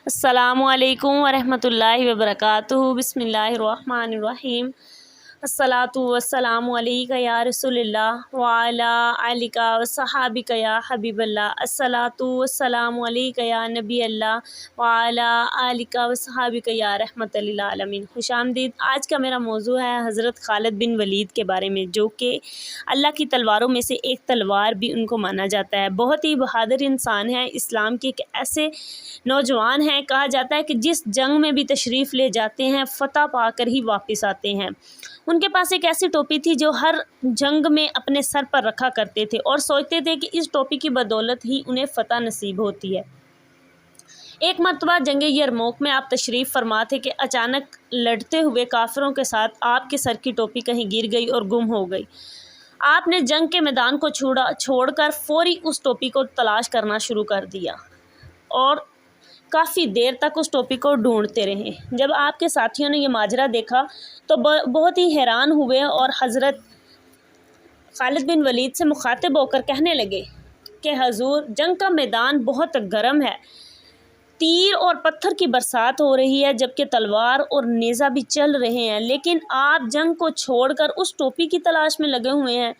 السلام علیکم ورحمۃ اللہ وبرکاتہ۔ بسم اللہ الرحمن الرحیم۔ الصلاۃ والسلام علیک یا رسول اللہ وعلی آلک وصحابک یا حبیب اللہ۔ الصلاۃ والسلام علیک یا نبی اللہ وعلی آلک وصحابک یا رحمۃ للعالمین۔ خوش آمدید۔ آج کا میرا موضوع ہے حضرت خالد بن ولید کے بارے میں، جو کہ اللہ کی تلواروں میں سے ایک تلوار بھی ان کو مانا جاتا ہے۔ بہت ہی بہادر انسان ہے، اسلام کے ایک ایسے نوجوان ہیں، کہا جاتا ہے کہ جس جنگ میں بھی تشریف لے جاتے ہیں فتح پا کر ہی واپس آتے ہیں۔ ان کے پاس ایک ایسی ٹوپی تھی جو ہر جنگ میں اپنے سر پر رکھا کرتے تھے اور سوچتے تھے کہ اس ٹوپی کی بدولت ہی انہیں فتح نصیب ہوتی ہے۔ ایک مرتبہ جنگ یرموک میں آپ تشریف فرما تھے کہ اچانک لڑتے ہوئے کافروں کے ساتھ آپ کے سر کی ٹوپی کہیں گر گئی اور گم ہو گئی۔ آپ نے جنگ کے میدان کو چھوڑ کر فوری اس ٹوپی کو تلاش کرنا شروع کر دیا اور کافی دیر تک اس ٹوپی کو ڈھونڈتے رہے۔ جب آپ کے ساتھیوں نے یہ ماجرا دیکھا تو بہت ہی حیران ہوئے اور حضرت خالد بن ولید سے مخاطب ہو کر کہنے لگے کہ حضور، جنگ کا میدان بہت گرم ہے، تیر اور پتھر کی برسات ہو رہی ہے، جبکہ تلوار اور نیزہ بھی چل رہے ہیں، لیکن آپ جنگ کو چھوڑ کر اس ٹوپی کی تلاش میں لگے ہوئے ہیں۔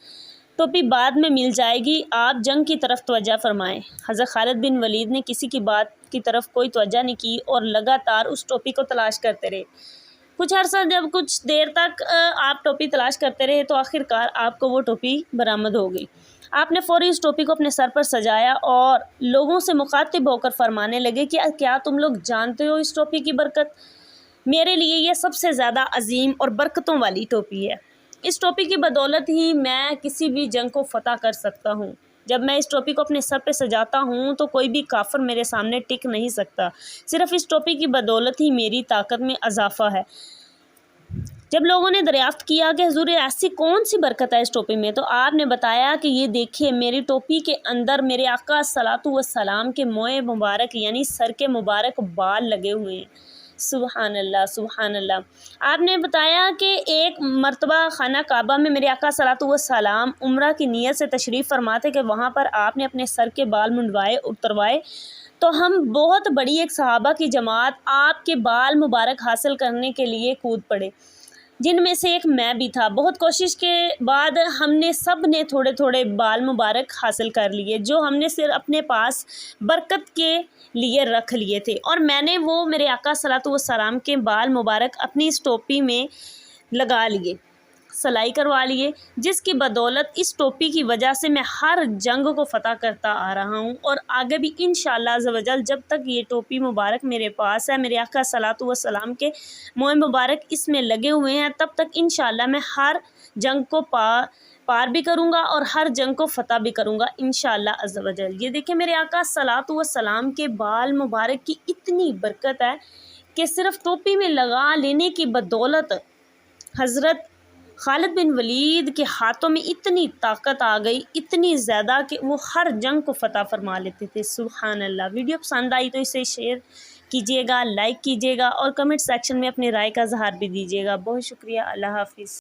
ٹوپی بعد میں مل جائے گی، آپ جنگ کی طرف توجہ فرمائیں۔ حضرت خالد بن ولید نے کسی کی بات کی طرف کوئی توجہ نہیں کی اور لگاتار اس ٹوپی کو تلاش کرتے رہے۔ کچھ دیر تک آپ ٹوپی تلاش کرتے رہے تو آخرکار آپ کو وہ ٹوپی برآمد ہو گئی۔ آپ نے فوری اس ٹوپی کو اپنے سر پر سجایا اور لوگوں سے مخاطب ہو کر فرمانے لگے کہ کیا تم لوگ جانتے ہو اس ٹوپی کی برکت؟ میرے لیے یہ سب سے زیادہ عظیم اور برکتوں والی ٹوپی ہے۔ اس ٹوپی کی بدولت ہی میں کسی بھی جنگ کو فتح کر سکتا ہوں۔ جب میں اس ٹوپی کو اپنے سر پہ سجاتا ہوں تو کوئی بھی کافر میرے سامنے ٹک نہیں سکتا۔ صرف اس ٹوپی کی بدولت ہی میری طاقت میں اضافہ ہے۔ جب لوگوں نے دریافت کیا کہ حضور ایسی کون سی برکت ہے اس ٹوپی میں، تو آپ نے بتایا کہ یہ دیکھیے، میری ٹوپی کے اندر میرے آقا صلوات و سلام کے موئے مبارک یعنی سر کے مبارک بال لگے ہوئے ہیں۔ سبحان اللہ، سبحان اللہ۔ آپ نے بتایا کہ ایک مرتبہ خانہ کعبہ میں میرے آقا صلوات و سلام عمرہ کی نیت سے تشریف فرما تھے کہ وہاں پر آپ نے اپنے سر کے بال منڈوائے اتروائے تو ہم بہت بڑی ایک صحابہ کی جماعت آپ کے بال مبارک حاصل کرنے کے لیے کود پڑے، جن میں سے ایک میں بھی تھا۔ بہت کوشش کے بعد ہم نے سب نے تھوڑے تھوڑے بال مبارک حاصل کر لیے، جو ہم نے صرف اپنے پاس برکت کے لیے رکھ لیے تھے، اور میں نے وہ میرے آقا صلوات و سلام کے بال مبارک اپنی اس ٹوپی میں لگا لیے، سلائی کروا لیے، جس کی بدولت اس ٹوپی کی وجہ سے میں ہر جنگ کو فتح کرتا آ رہا ہوں، اور آگے بھی انشاءاللہ عز و جل جب تک یہ ٹوپی مبارک میرے پاس ہے، میرے آقا صلوات و سلام کے موئے مبارک اس میں لگے ہوئے ہیں، تب تک انشاءاللہ میں ہر جنگ کو پار بھی کروں گا اور ہر جنگ کو فتح بھی کروں گا انشاءاللہ عز و جل۔ یہ دیکھیں، میرے آقا صلوات و سلام کے بال مبارک کی اتنی برکت ہے کہ صرف ٹوپی میں لگا لینے کی بدولت حضرت خالد بن ولید کے ہاتھوں میں اتنی طاقت آ گئی، اتنی زیادہ کہ وہ ہر جنگ کو فتح فرما لیتے تھے۔ سبحان اللہ۔ ویڈیو پسند آئی تو اسے شیئر کیجیے گا، لائک کیجیے گا اور کمنٹ سیکشن میں اپنے رائے کا اظہار بھی دیجیے گا۔ بہت شکریہ۔ اللہ حافظ۔